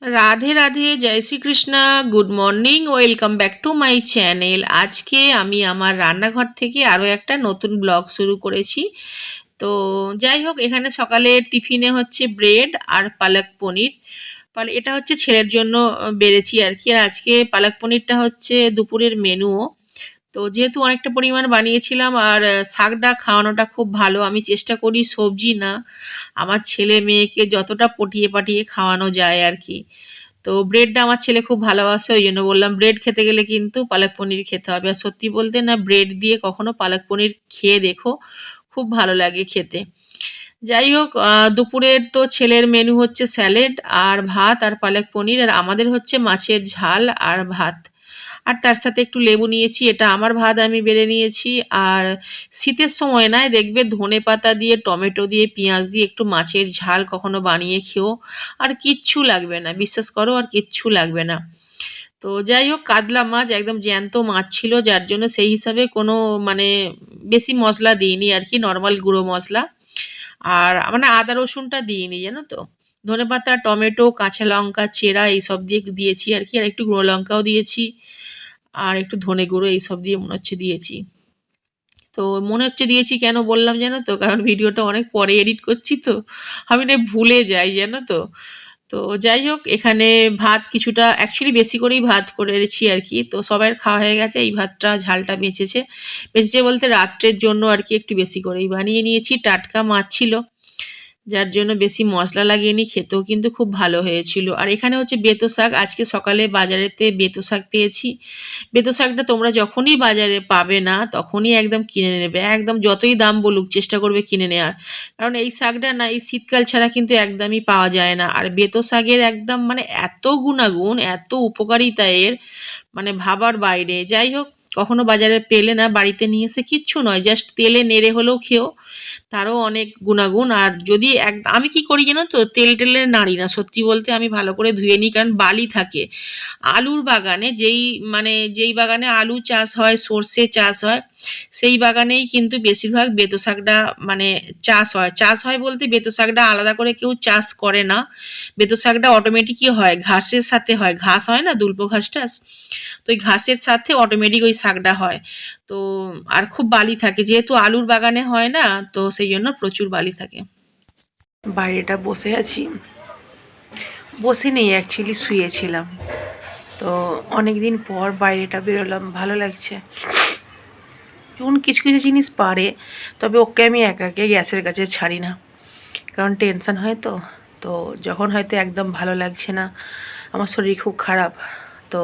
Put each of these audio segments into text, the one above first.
রাধে রাধে, জয় Shrikrishna. Good morning, welcome back to my channel. আজকে আমি আমার রান্নাঘর থেকে আরও একটা নতুন ব্লগ শুরু করেছি। তো যাই হোক, এখানে সকালে টিফিনে হচ্ছে ব্রেড আর পালক পনির। এটা হচ্ছে ছেলের জন্য বেড়েছি আর কি। আর আজকে পালক পনিরটা হচ্ছে দুপুরের মেনুও। তো যেহেতু অনেকটা পরিমাণ বানিয়েছিলাম আর শাকটা খাওয়ানোটা খুব ভালো, আমি চেষ্টা করি সবজি না, আমার ছেলে মেয়েকে যতটা পটিয়ে পাটিয়ে খাওয়ানো যায় আর কি। তো ব্রেডটা আমার ছেলে খুব ভালোবাসে, ওই জন্য বললাম ব্রেড খেতে গেলে কিন্তু পালক পনির খেতে হবে। আর সত্যি বলতে না, ব্রেড দিয়ে কখনো পালক পনির খেয়ে দেখো, খুব ভালো লাগে খেতে। যাই হোক, দুপুরের তো ছেলের মেনু হচ্ছে স্যালাড আর ভাত আর পালক পনির, আর আমাদের হচ্ছে মাছের ঝাল আর ভাত। আর তার সাথে একটু লেবু নিয়েছি, এটা আমার ভাত আমি বেড়ে নিয়েছি। আর শীতের সময় নয়, দেখবে ধনে পাতা দিয়ে, টমেটো দিয়ে, পেঁয়াজ দিয়ে একটু মাছের ঝাল কখনো বানিয়ে খেও, আর কিচ্ছু লাগবে না, বিশ্বাস করো, আর কিচ্ছু লাগবে না। তো যাই হোক, কাতলা মাছ একদম জ্যান্ত মাছ ছিল, যার জন্য সেই হিসাবে কোনো মানে বেশি মশলা দিইনি আর কি, নর্মাল গুঁড়ো মশলা। আর মানে আদা রসুনটা দিইনি, জানো তো। ধনেপাতা, টমেটো, কাঁচা লঙ্কা চেরা এইসব দিয়ে দিয়েছি আর কি, আর একটু গুঁড়ো লঙ্কাও দিয়েছি, আর একটু ধনে গুঁড়ো এইসব দিয়ে মনে হচ্ছে দিয়েছি। তো মনে হচ্ছে দিয়েছি কেন বললাম জানো তো, কারণ ভিডিওটা অনেক পরে এডিট করছি তো, আমি না ভুলে যাই জানো তো। তো যাই হোক, এখানে ভাত কিছুটা, অ্যাকচুয়ালি বেশি করেই ভাত করেছি আর কি। তো সবার খাওয়া হয়ে গেছে, এই ভাতটা ঝালটা বেঁচেছে। বেঁচেছে বলতে রাত্রের জন্য আর কি একটু বেশি করেই বানিয়ে নিয়েছি। টাটকা মাছ ছিল, যার জন্য বেশি মশলা লাগিয়ে খেতেও কিন্তু খুব ভালো হয়েছিল। আর এখানে হচ্ছে বেতো শাক, আজকে সকালে বাজারেতে বেতো শাক পেয়েছি। বেতো শাকটা তোমরা যখনই বাজারে পাবে না তখনই একদম কিনে নেবে, একদম যতই দাম বলুক চেষ্টা করবে কিনে নেওয়ার। কারণ এই শাকটা না, এই শীতকাল ছাড়া কিন্তু একদমই পাওয়া যায় না। আর বেতো শাকের একদম মানে এত গুণাগুণ, এত উপকারিতা এর, মানে ভাবার বাইরে। যাই হোক, কখনো বাজারে পেলে না বাড়িতে নিয়ে এসে, কিচ্ছু নয়, জাস্ট তেলে নেড়ে হলেও খেও, তারও অনেক গুণাগুণ। আর যদি আমি কি করি জানো তো, তেল টেলে নাড়ি না, সত্যি বলতে আমি ভালো করে ধুয়ে নিই, কারণ বালি থাকে। আলুর বাগানে যেই বাগানে আলু চাষ হয়, সর্ষে চাষ হয়, সেই বাগানেই কিন্তু বেশিরভাগ বেতো শাকটা মানে চাষ হয় বলতে বেতো শাকটা আলাদা করে কেউ চাষ করে না। বেতো শাকটা অটোমেটিকই হয়, ঘাসের সাথে হয়, ঘাস হয় না দুল্প ঘাস টাস, তো ওই ঘাসের সাথে অটোমেটিক ওই শাকটা হয়। তো আর খুব বালি থাকে, যেহেতু আলুর বাগানে হয় না, তো সেই জন্য প্রচুর বালি থাকে। বাইরেটা বসে আছি, বসে নেই অ্যাকচুয়ালি, শুয়েছিলাম। তো অনেক দিন পর বাইরেটা বেরোলাম, ভালো লাগছে। চুন কিছু কিছু জিনিস পারে, তবে ওকে আমি একাকে গ্যাসের কাছে ছাড়ি না, কারণ টেনশন হয় তো। তো যখন হয়তো একদম ভালো লাগছে না, আমার শরীর খুব খারাপ, তো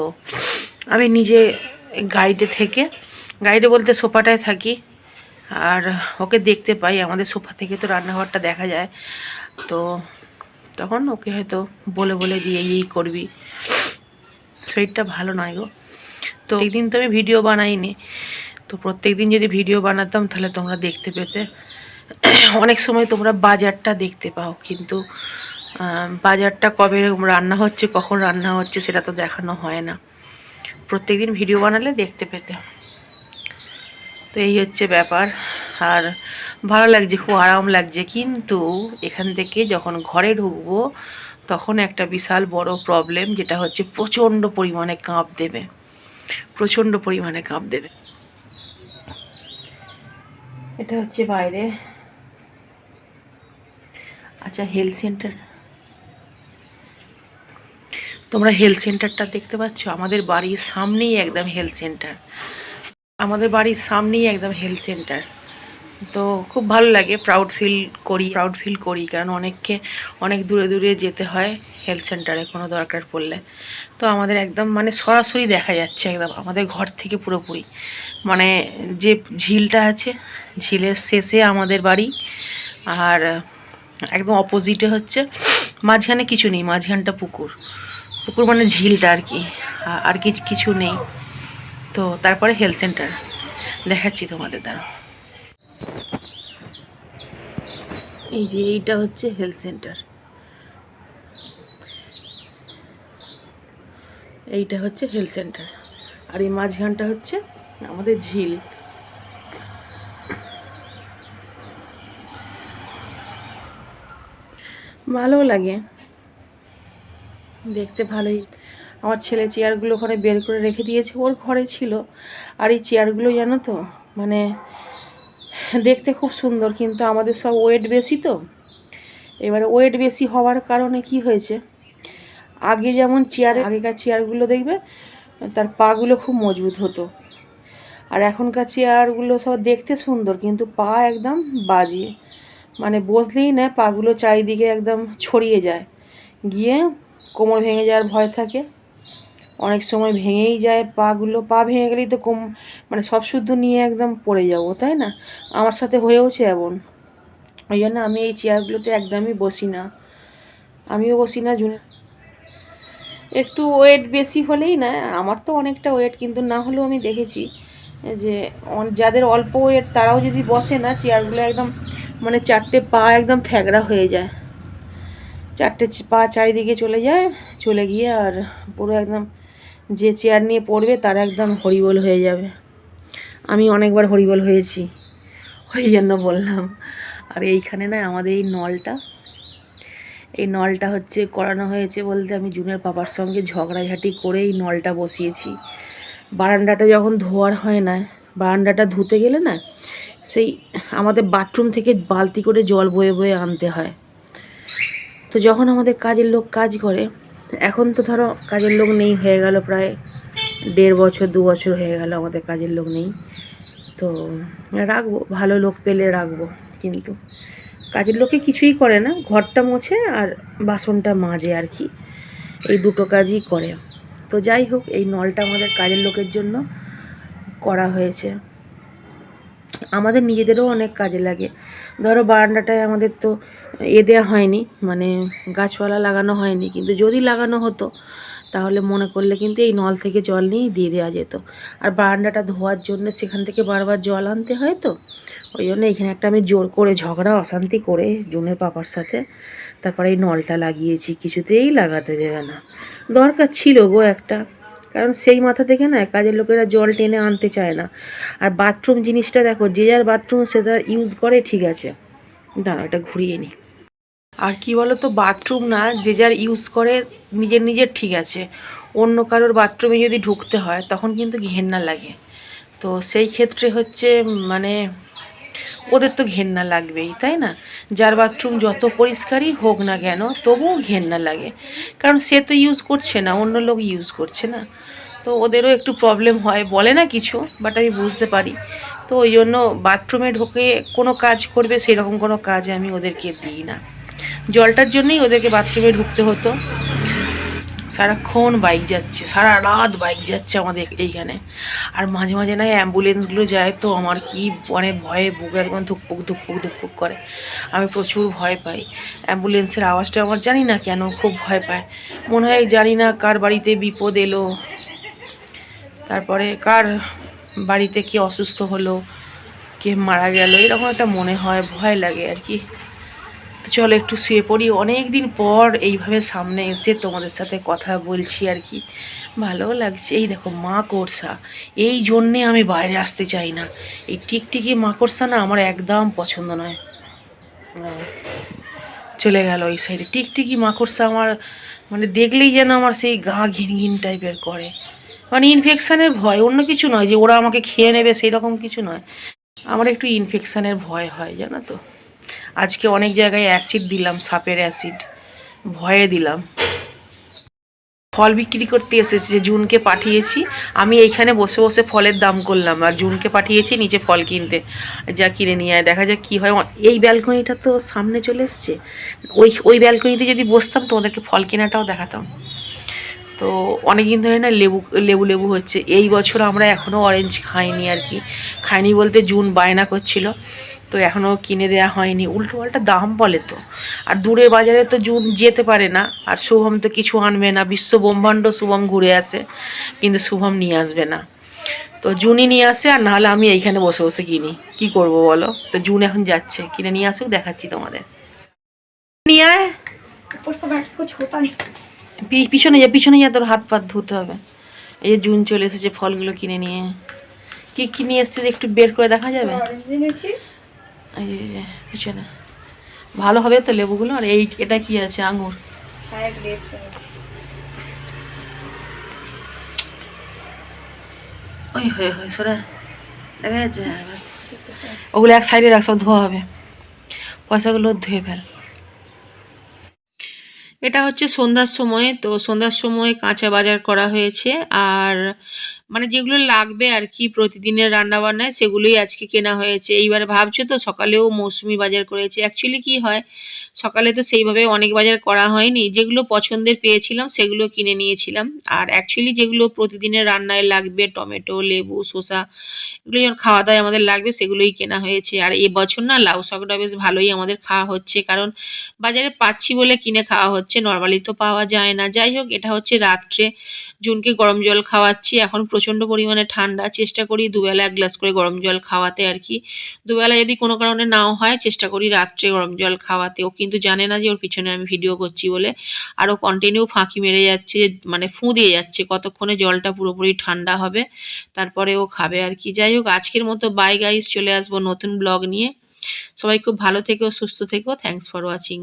আমি নিজে গাইডে বলতে সোফাটায় থাকি, আর ওকে দেখতে পাই, আমাদের সোফা থেকে তো রান্নাঘরটা দেখা যায়। তো তখন ওকে হয়তো বলে বলে দিয়ে এই করবি, শরীরটা ভালো নয় গো। তো একদিন তো আমি ভিডিও বানাইনি, তো প্রত্যেক দিন যদি ভিডিও বানাতাম তাহলে তোমরা দেখতে পেতে। অনেক সময় তোমরা বাজারটা দেখতে পাও, কিন্তু বাজারটা কবে রান্না হচ্ছে, কখন রান্না হচ্ছে, সেটা তো দেখানো হয় না। প্রত্যেক দিন ভিডিও বানালে দেখতে পেতে। তো এই হচ্ছে ব্যাপার। আর ভালো লাগছে, খুব আরাম লাগছে, কিন্তু এখান থেকে যখন ঘরে ঢুকবো তখন একটা বিশাল বড় প্রবলেম, যেটা হচ্ছে প্রচণ্ড পরিমাণে কাঁপ দেবে, প্রচণ্ড পরিমাণে কাঁপ দেবে। এটা হচ্ছে বাইরে। আচ্ছা, হেলথ সেন্টার, তোমরা হেলথ সেন্টারটা দেখতে পাচ্ছ? আমাদের বাড়ির সামনেই একদম হেলথ সেন্টার, আমাদের বাড়ির সামনেই একদম হেলথ সেন্টার। তো খুব ভালো লাগে, প্রাউড ফিল করি, কারণ অনেক দূরে দূরে যেতে হয় হেলথ সেন্টারে কোনো দরকার পড়লে। তো আমাদের একদম মানে সরাসরি দেখা যাচ্ছে, একদম আমাদের ঘর থেকে পুরোপুরি, মানে যে ঝিলটা আছে, ঝিলের শেষে আমাদের বাড়ি, আর একদম অপোজিটে হচ্ছে, মাঝখানে কিছু নেই, মাঝখানটা পুকুর, পুকুর মানে ঝিলটা আর কি, আর কিছু নেই। তো তারপরে হেলথ সেন্টার দেখাচ্ছি তোমাদের দ্বারা। এই যে এইটা হচ্ছে হেলথ সেন্টার, এইটা হচ্ছে হেলথ সেন্টার, আর এই মাঝখানটা হচ্ছে আমাদের ঝিল। ভালো লাগে, দেখতে ভালোই। আমার ছেলে চেয়ারগুলো ওখানে বের করে রেখে দিয়েছে, ওর ঘরে ছিল। আর এই চেয়ারগুলো জানো তো মানে দেখতে খুব সুন্দর, কিন্তু আমাদের সব ওয়েট বেশি তো। এবারে ওয়েট বেশি হওয়ার কারণে কি হয়েছে, আগে যেমন আগেকার চেয়ারগুলো দেখবে তার পাগুলো খুব মজবুত হতো, আর এখনকার চেয়ারগুলো সব দেখতে সুন্দর কিন্তু পা একদম বাজে, মানে বসলেই না পাগুলো চারিদিকে একদম ছড়িয়ে যায়, গিয়ে কোমর ভেঙে যাওয়ার ভয় থাকে। অনেক সময় ভেঙেই যায় পাগুলো, পা ভেঙে গেলেই তো মানে সব শুদ্ধ নিয়ে একদম পড়ে যাবো, তাই না? আমার সাথে হয়েওছে এমন। ওই জন্য আমি এই চেয়ারগুলোতে একদমই বসি না, আমিও বসি না। একটু ওয়েট বেশি হলেই না, আমার তো অনেকটা ওয়েট, কিন্তু না হলেও আমি দেখেছি যে যাদের অল্প ওয়েট তারাও যদি বসে না চেয়ারগুলো একদম মানে চারটে পা একদম ফ্যাগড়া হয়ে যায়, চারটে পা চারিদিকে চলে যায়, চলে গিয়ে আর পুরো একদম যে চেয়ার নিয়ে পড়বে তার একদম হরিবোল হয়ে যাবে। আমি অনেকবার হরিবোল হয়েছি, ওই জন্য বললাম। আর এইখানে না আমাদের এই নলটা হচ্ছে করানো হয়েছে বলতে আমি জুনের পাপার সঙ্গে ঝগড়াঝাটি করে এই নলটা বসিয়েছি। বারান্দাটা যখন ধোয়ার হয় না, বারান্দাটা ধুতে গেলে না সেই আমাদের বাথরুম থেকে বালতি করে জল বয়ে বয়ে আনতে হয়। তো যখন আমাদের কাজের লোক কাজ করে, এখন তো ধরো কাজের লোক নেই, হয়ে গেল প্রায় 1.5 বছর 2 বছর হয়ে গেল আমাদের কাজের লোক নেই। তো রাখবো, ভালো লোক পেলে রাখবো, কিন্তু কাজের লোকে কিছুই করে না, ঘরটা মোছে আর বাসনটা মাজে আর কি, এই দুটো কাজই করে। তো যাই হোক, এই নলটা আমাদের কাজের লোকের জন্য করা হয়েছে, আমাদের নিজেদেরও অনেক কাজে লাগে। ধরো বারান্দাটায় আমাদের তো দেওয়া হয়নি, মানে গাছপালা লাগানো হয়নি, কিন্তু যদি লাগানো হতো তাহলে মনে করলে কিন্তু এই নল থেকে জল নিয়েই দিয়ে দেওয়া যেত। আর বারান্দাটা ধোয়ার জন্য সেখান থেকে বারবার জল আনতে হয়, তো ওই জন্য এখানে একটা আমি জোর করে ঝগড়া অশান্তি করে জুনের পাপার সাথে তারপরে এই নলটা লাগিয়েছি, কিছুতেই লাগাতে দেবে না। দরকার ছিল গো একটা, কারণ সেই মাথা থেকে না কাজের লোকেরা জল টেনে আনতে চায় না। আর বাথরুম জিনিসটা দেখো, যে যার বাথরুম সে তার ইউজ করে, ঠিক আছে, দাঁড়া এটা ঘুরিয়ে নিই। আর কি বলো তো, বাথরুম না যে যার ইউজ করে নিজের নিজের ঠিক আছে, অন্য কারোর বাথরুমে যদি ঢুকতে হয় তখন কিন্তু ঘেন্না লাগে। তো সেই ক্ষেত্রে হচ্ছে মানে ওদের তো ঘেন্না লাগবেই, তাই না? যার বাথরুম যত পরিষ্কারই হোক না কেন তবুও ঘেন্না লাগে, কারণ সে তো ইউজ করছে না, অন্য লোক ইউজ করছে না। তো ওদেরও একটু প্রবলেম হয়, বলে না কিছু, বাট আমি বুঝতে পারি। তো ওই জন্য বাথরুমে ঢোকে কোনো কাজ করবে সেরকম কোনো কাজ আমি ওদেরকে দিই না। জলটার জন্যই ওদেরকে বাথরুমে ঢুকতে হতো। সারাক্ষণ বাইক যাচ্ছে, সারা রাত বাইক যাচ্ছে আমাদের এইখানে। আর মাঝে মাঝে না অ্যাম্বুলেন্সগুলো যায়, তো আমার কি মানে ভয়ে বুক একদম ধুকপুক ধুকপুক ধুকপুক করে, আমি প্রচুর ভয় পাই। অ্যাম্বুলেন্সের আওয়াজটা আমার জানি না কেন খুব ভয় পায়, মনে হয় জানি না কার বাড়িতে বিপদ এলো, তারপরে কার বাড়িতে কে অসুস্থ হলো, কে মারা গেল, এরকম একটা মনে হয়, ভয় লাগে আর কি। তো চলো একটু শুয়ে পড়ি, অনেক দিন পর এইভাবে সামনে এসে তোমাদের সাথে কথা বলছি আর কি, ভালোও লাগছে। এই দেখো মাকড়সা, এই জন্যে আমি বাইরে আসতে চাই না, এই টিকটিকি মাকড়সা না আমার একদম পছন্দ নয়। চলে গেল ওই সাইডে, টিকটিকি মাকড়সা আমার মানে দেখলেই যেন আমার সেই গা ঘিন ঘিন টাইপের করে, মানে ইনফেকশানের ভয়, অন্য কিছু নয় যে ওরা আমাকে খেয়ে নেবে সেই রকম কিছু নয়, আমার একটু ইনফেকশানের ভয় হয় জানো তো। আজকে অনেক জায়গায় অ্যাসিড দিলাম, সাপের অ্যাসিড, ভয়ে দিলাম। ফল বিক্রি করতে এসেছে, জুনকে পাঠিয়েছি, আমি এইখানে বসে বসে ফলের দাম করলাম, আর জুনকে পাঠিয়েছি নিচে ফল কিনতে, যা কিনে নিয়ে আয়, দেখা যাক কী হয়। এই ব্যালকনিটা তো সামনে চলে এসছে, ওই ব্যালকনিতে যদি বসতাম তোমাদেরকে ফল কেনাটাও দেখাতাম। তো অনেকদিন ধরে না লেবু লেবু হচ্ছে, এই বছর আমরা এখনও অরেঞ্জ খাইনি আর কি, খাইনি বলতে জুন বায়না করছিল, তো এখনও কিনে দেওয়া হয়নি, উল্টো পাল্টা দাম বলে তো। আর দূরের বাজারে তো জুন যেতে পারে না, আর শুভম তো কিছু আনবে না, বিশ্ব ব্রহ্মাণ্ড শুভম ঘুরে আসে, কিন্তু শুভম নিয়ে আসবে না। তো জুনই নিয়ে আসে, আর নাহলে আমি এইখানে বসে বসে কিনি, কি করব বলো। তো জুন এখন যাচ্ছে, কিনে নিয়ে আসুক, দেখাচ্ছি তোমাদের। নিয়ে আয়, পিছনে যা তোর হাত পাত ধুতে হবে। এই যে জুন চলে এসেছে ফলগুলো কিনে নিয়ে, কি কি নিয়ে এসছে একটু বের করে দেখা যাবে? এই যে পিছনে ভালো হবে তো লেবুগুলো। আর এটা কি আছে? আঙুর। ওই হয়ে হয়ে সরে দেখা যাচ্ছে। হ্যাঁ ব্যাস, ওগুলো এক সাইডে রাখ, সব ধোয়া হবে, পয়সাগুলো ধুয়ে ফেল। এটা হচ্ছে সন্ধ্যার সময়, তো সন্ধ্যার সময় কাঁচা বাজার করা হয়েছে, আর মানে যেগুলো লাগবে আর কি প্রতিদিনের রান্না বান্নায় সেগুলোই আজকে কেনা হয়েছে। এইবারে ভাবছো তো সকালেও মৌসুমি বাজার করেছে, অ্যাকচুয়ালি কি হয় সকালে তো সেইভাবে অনেক বাজার করা হয়নি, যেগুলো পছন্দের পেয়েছিলাম সেগুলো কিনে নিয়েছিলাম। আর অ্যাকচুয়ালি যেগুলো প্রতিদিনের রান্নায় লাগবে টমেটো, লেবু, শসা, এগুলো যখন খাওয়া দাওয়ায় আমাদের লাগবে সেগুলোই কেনা হয়েছে। আর এবছর না লাউ শাকটা বেশ ভালোই আমাদের খাওয়া হচ্ছে, কারণ বাজারে পাচ্ছি বলে কিনে খাওয়া হচ্ছে, নর্মালি তো পাওয়া যায় না। যাই হোক, এটা হচ্ছে রাত্রে জুনকে গরম জল খাওয়াচ্ছি, এখন প্রচণ্ড পরিমাণে ঠান্ডা, চেষ্টা করি দুবেলা 1 গ্লাস করে গরম জল খাওয়াতে আর কি। দুবেলা যদি কোনো কারণে নাও হয় চেষ্টা করি রাত্রে গরম জল খাওয়াতে। ও কিন্তু জানে না যে ওর পিছনে আমি ভিডিও করছি বলে, আর ও কন্টিনিউ ফাঁকি মেরে যাচ্ছে, মানে ফুঁ দিয়ে যাচ্ছে কতক্ষণে জলটা পুরোপুরি ঠান্ডা হবে তারপরে ও খাবে আর কি। যাই হোক, আজকের মতো বাই গাইস, চলে আসবো নতুন ব্লগ নিয়ে। সবাই খুব ভালো থেকো, সুস্থ থেকো, থ্যাঙ্কস ফর ওয়াচিং।